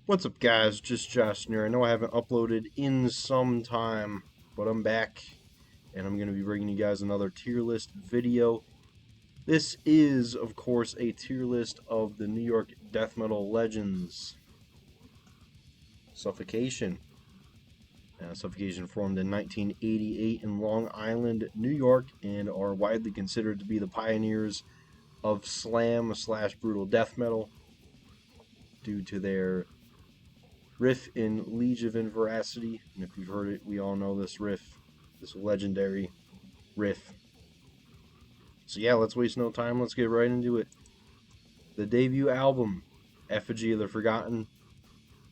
What's up, guys? Just Josh here. I know I haven't uploaded in some time, but I'm back, and I'm going to be bringing you guys another tier list video. This is, of course, a tier list of the New York death metal legends. Suffocation. Suffocation formed in 1988 in Long Island, New York, and are widely considered to be the pioneers of slam/brutal death metal due to their riff in Legion of Veracity, and if you've heard it, we all know this riff, this legendary riff. So yeah, let's waste no time, let's get right into it. The debut album, Effigy of the Forgotten,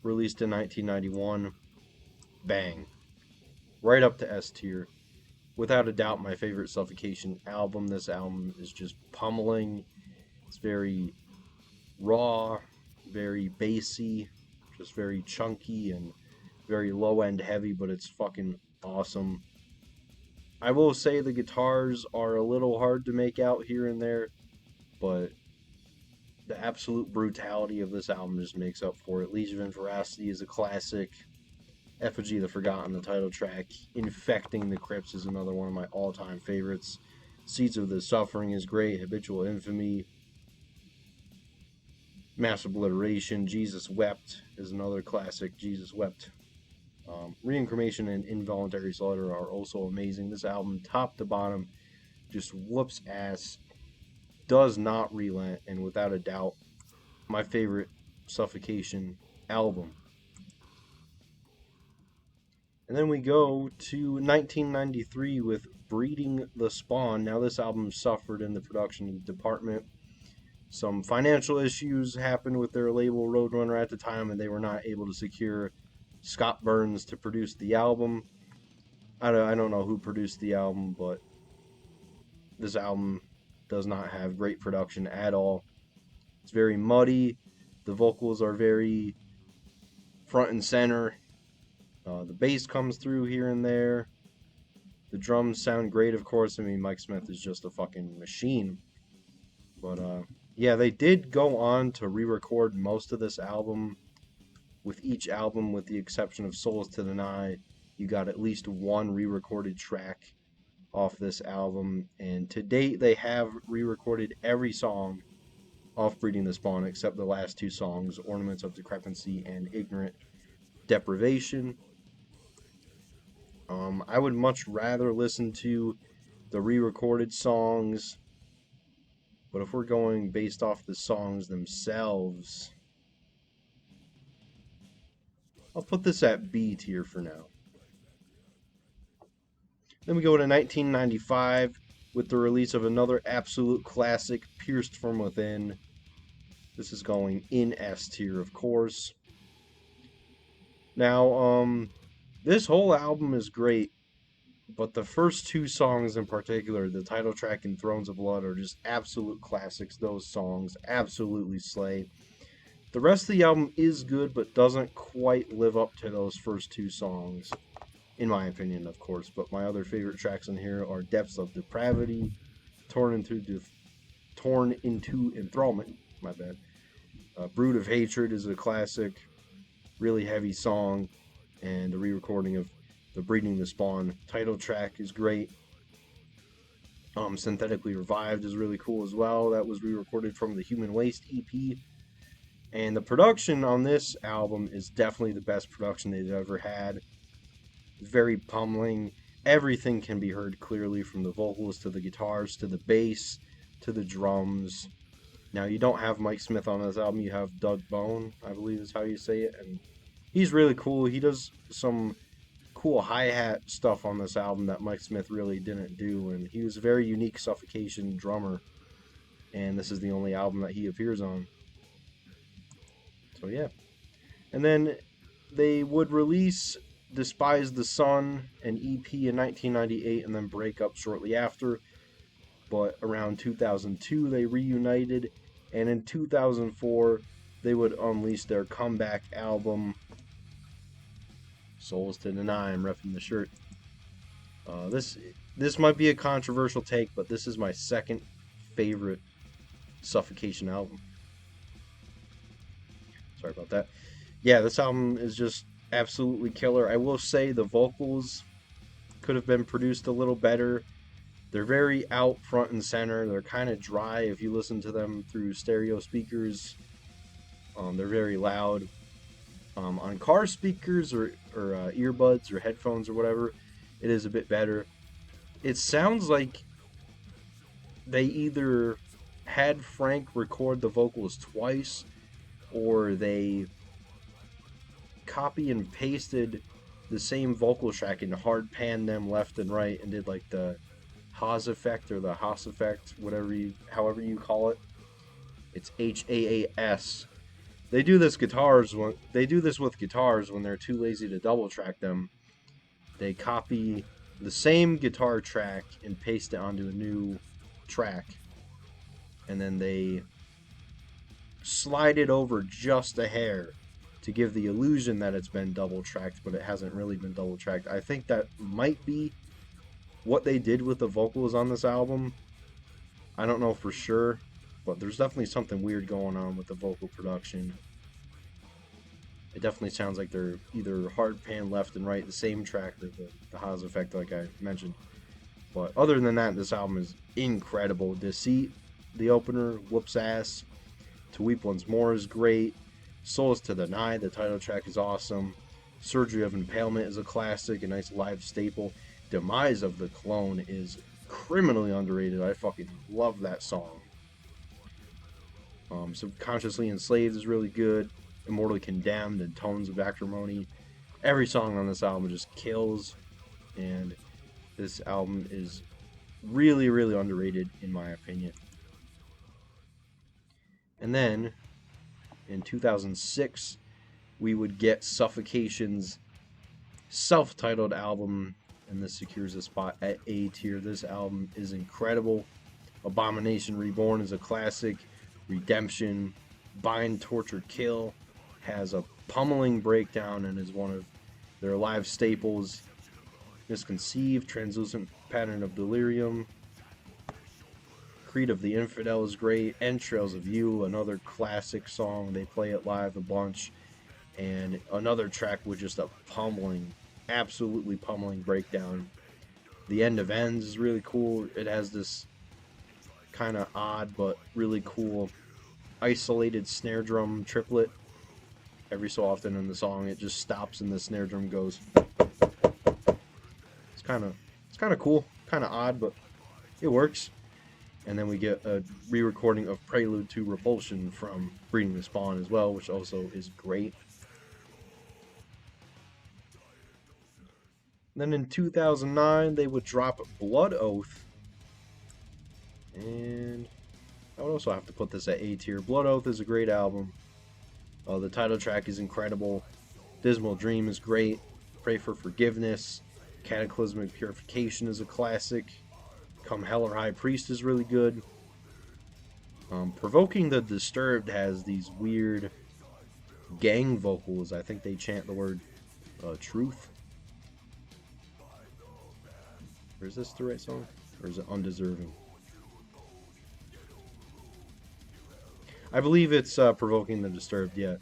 released in 1991, bang. Right up to S tier. Without a doubt, my favorite Suffocation album. This album is just pummeling. It's very raw, very bassy, just very chunky and very low end heavy, but it's fucking awesome. I will say the guitars are a little hard to make out here and there, but the absolute brutality of this album just makes up for it. Legion of Veracity is a classic. Effigy of the Forgotten, the title track. Infecting the Crypts is another one of my all-time favorites. Seeds of the Suffering is great. Habitual Infamy. Mass Obliteration. Jesus Wept is another classic. Jesus Wept. Reincarnation and Involuntary Slaughter are also amazing. This album, top to bottom, just whoops ass. Does not relent, and without a doubt, my favorite Suffocation album. And then we go to 1993 with Breeding the Spawn. Now, this album suffered in the production department. Some financial issues happened with their label Roadrunner at the time, and they were not able to secure Scott Burns to produce the album. I don't know who produced the album, but this album does not have great production at all. It's very muddy. The vocals are very front and center. The bass comes through here and there. The drums sound great, of course. I mean, Mike Smith is just a fucking machine. But yeah, they did go on to re-record most of this album. With each album, with the exception of Souls to Deny, you got at least one re-recorded track off this album. And to date, they have re-recorded every song off Breeding the Spawn except the last two songs, Ornaments of Decrepancy and Ignorant Deprivation. I would much rather listen to the re-recorded songs, but if we're going based off the songs themselves, I'll put this at B tier for now. Then we go to 1995 with the release of another absolute classic, Pierced from Within. This is going in S tier, of course. Now, this whole album is great, but the first two songs in particular, the title track and Thrones of Blood, are just absolute classics. Those songs absolutely slay. The rest of the album is good, but doesn't quite live up to those first two songs, in my opinion, of course. But my other favorite tracks in here are Depths of Depravity, Torn into Enthrallment, my bad. Brood of Hatred is a classic, really heavy song, and the re-recording of the Breeding the Spawn title track is great. Synthetically Revived is really cool as well. That was re-recorded from the Human Waste EP. And the production on this album is definitely the best production they've ever had. Very pummeling. Everything can be heard clearly, from the vocals to the guitars to the bass to the drums. Now, you don't have Mike Smith on this album. You have Doug Bone, I believe is how you say it. And he's really cool. He does some cool hi-hat stuff on this album that Mike Smith really didn't do. And he was a very unique Suffocation drummer. And this is the only album that he appears on. So, yeah. And then they would release Despise the Sun, an EP in 1998, and then break up shortly after. But around 2002, they reunited, and in 2004, they would unleash their comeback album, Souls to Deny. I'm repping the shirt. This might be a controversial take, but this is my second favorite Suffocation album. Sorry about that. Yeah, this album is just absolutely killer. I will say the vocals could have been produced a little better. They're very out front and center. They're kind of dry if you listen to them through stereo speakers. They're very loud. On car speakers or earbuds or headphones or whatever, it is a bit better. It sounds like they either had Frank record the vocals twice or they copy and pasted the same vocal track and hard panned them left and right and did like the Haas effect or the Haas effect, however you call it. It's HAAS. They do this with guitars when they're too lazy to double track them. They copy the same guitar track and paste it onto a new track, and then they slide it over just a hair to give the illusion that it's been double tracked, but it hasn't really been double tracked. I think that might be what they did with the vocals on this album. I don't know for sure, but there's definitely something weird going on with the vocal production. It definitely sounds like they're either hard pan left and right, the same track, the Haas effect, like I mentioned. But other than that, this album is incredible. Deceit, the opener, whoops ass. To Weep Once More is great. Souls to Deny, the title track, is awesome. Surgery of Impalement is a classic, a nice live staple. Demise of the Clone is criminally underrated. I fucking love that song. Subconsciously Enslaved is really good. Immortally Condemned and Tones of Acrimony. Every song on this album just kills, and this album is really, really underrated in my opinion. And then in 2006, we would get Suffocation's self-titled album, and this secures a spot at A tier. This album is incredible. Abomination Reborn is a classic. Redemption, Bind, Torture, Kill has a pummeling breakdown and is one of their live staples. Misconceived, Translucent Pattern of Delirium, Creed of the Infidel is great. Entrails of You, another classic song. They play it live a bunch. And another track with just a pummeling, absolutely pummeling breakdown. The End of Ends is really cool. It has this kind of odd but really cool isolated snare drum triplet. Every so often in the song, it just stops and the snare drum goes. It's kind of cool, kind of odd, but it works. And then we get a re-recording of Prelude to Repulsion from Breeding the Spawn as well, which also is great. Then in 2009, they would drop Blood Oath. And I would also have to put this at A tier. Blood Oath is a great album. The title track is incredible. Dismal Dream is great. Pray for Forgiveness. Cataclysmic Purification is a classic. Come Hell or High Priest is really good. Provoking the Disturbed has these weird gang vocals. I think they chant the word truth. Or is this the right song? Or is it Undeserving? I believe it's Provoking the Disturbed, yeah.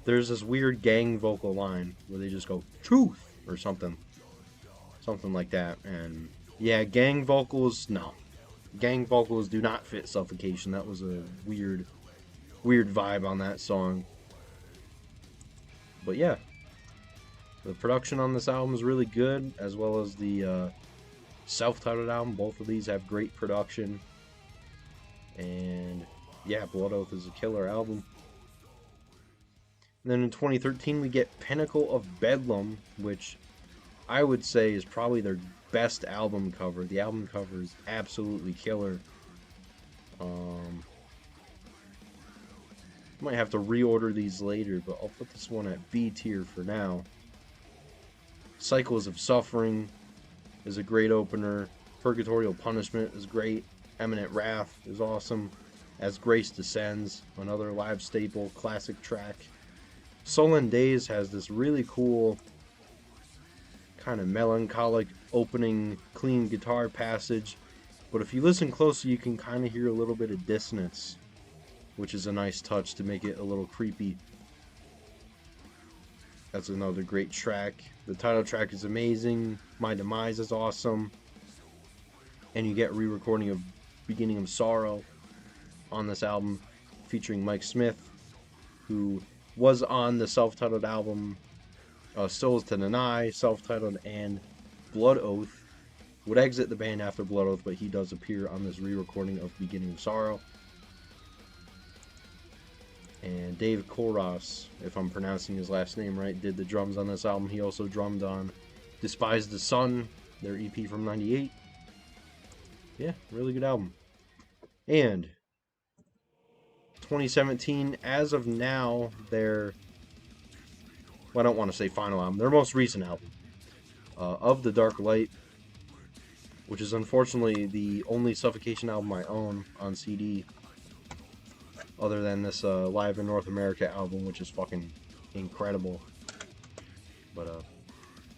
There's this weird gang vocal line where they just go, truth, or something. Something like that. And yeah, gang vocals, no. Gang vocals do not fit Suffocation. That was a weird vibe on that song. But yeah, the production on this album is really good, as well as the self-titled album. Both of these have great production. And yeah, Blood Oath is a killer album. And then in 2013, we get Pinnacle of Bedlam, which I would say is probably their best album cover. The album cover is absolutely killer. Might have to reorder these later, but I'll put this one at B tier for now. Cycles of Suffering is a great opener. Purgatorial Punishment is great. Eminent Wrath is awesome. As Grace Descends, another live staple, classic track. Sullen Days has this really cool kind of melancholic opening clean guitar passage, but if you listen closely you can kind of hear a little bit of dissonance, which is a nice touch to make it a little creepy. That's another great track. The title track is amazing. My Demise is awesome. And you get re-recording of Beginning of Sorrow on this album, featuring Mike Smith, who was on the self-titled album Still Is to Deny, self-titled, and Blood Oath. Would exit the band after Blood Oath, but he does appear on this re-recording of Beginning of Sorrow. And Dave Koros, if I'm pronouncing his last name right, did the drums on this album. He also drummed on Despise the Sun, their EP from '98. Yeah, really good album. And 2017, as of now, their, well, I don't want to say final album, their most recent album, Of the Dark Light, which is unfortunately the only Suffocation album I own on CD, other than this Live in North America album, which is fucking incredible. But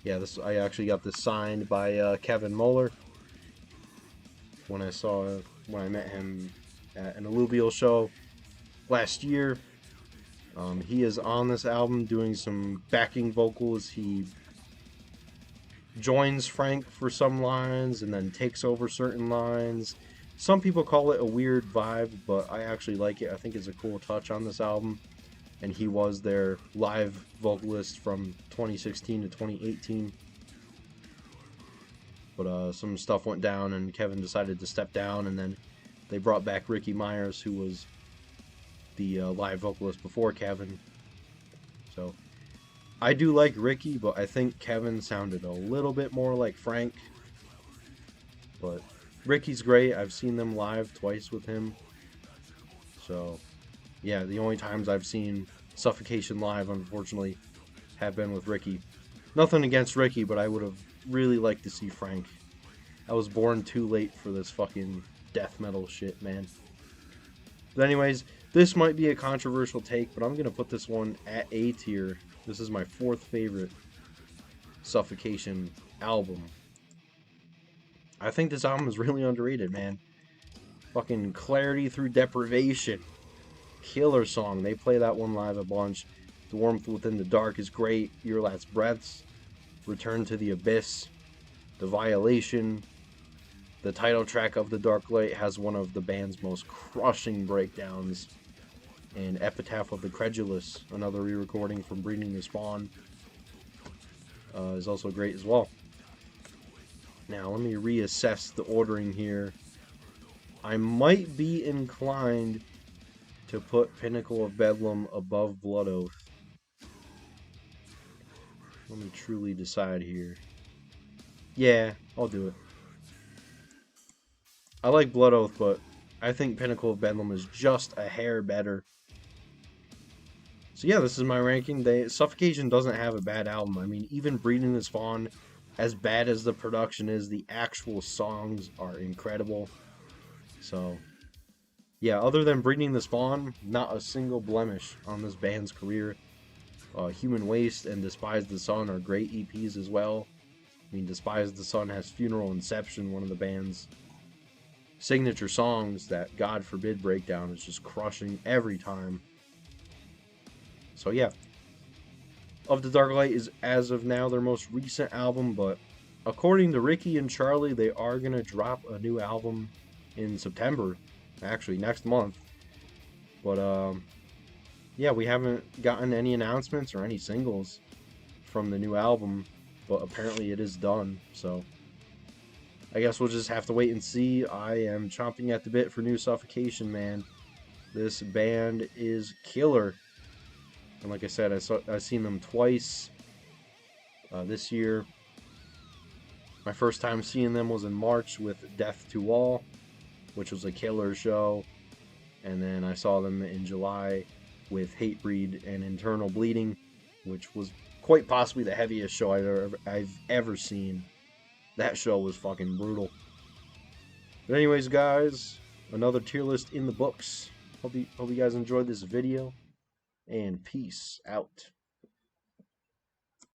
yeah, this, I actually got this signed by Kevin Moeller when I met him at an Alluvial show last year. He is on this album doing some backing vocals. He joins Frank for some lines and then takes over certain lines. Some people call it a weird vibe, but I actually like it. I think it's a cool touch on this album. And he was their live vocalist from 2016 to 2018. But some stuff went down and Kevin decided to step down, and then they brought back Ricky Myers, who was the live vocalist before Kevin. So I do like Ricky, but I think Kevin sounded a little bit more like Frank. But Ricky's great. I've seen them live twice with him. So yeah, the only times I've seen Suffocation live, unfortunately, have been with Ricky. Nothing against Ricky, but I would have really liked to see Frank. I was born too late for this fucking death metal shit, man. But anyways, this might be a controversial take, but I'm going to put this one at A tier. This is my 4th favorite Suffocation album. I think this album is really underrated, man. Fucking Clarity Through Deprivation. Killer song. They play that one live a bunch. The Warmth Within the Dark is great. Your Last Breaths. Return to the Abyss. The Violation. The title track of The Dark Light has one of the band's most crushing breakdowns. And Epitaph of the Credulous, another re-recording from Breeding the Spawn, is also great as well. Now, let me reassess the ordering here. I might be inclined to put Pinnacle of Bedlam above Blood Oath. Let me truly decide here. Yeah, I'll do it. I like Blood Oath, but I think Pinnacle of Bedlam is just a hair better. So yeah, this is my ranking. Suffocation doesn't have a bad album. I mean, even Breeding the Spawn, as bad as the production is, the actual songs are incredible. So yeah, other than Breeding the Spawn, not a single blemish on this band's career. Human Waste and Despise the Sun are great EPs as well. I mean, Despise the Sun has Funeral Inception, one of the band's signature songs. That God Forbid breakdown is just crushing every time. So yeah, Of the Dark Light is, as of now, their most recent album, but according to Ricky and Charlie, they are going to drop a new album in September, actually next month. But yeah, we haven't gotten any announcements or any singles from the new album, but apparently it is done, so I guess we'll just have to wait and see. I am chomping at the bit for new Suffocation, man. This band is killer. And like I said, I've seen them twice this year. My first time seeing them was in March with Death to All, which was a killer show. And then I saw them in July with Hatebreed and Internal Bleeding, which was quite possibly the heaviest show I've ever seen. That show was fucking brutal. But anyways, guys, another tier list in the books. Hope you guys enjoyed this video. And peace out.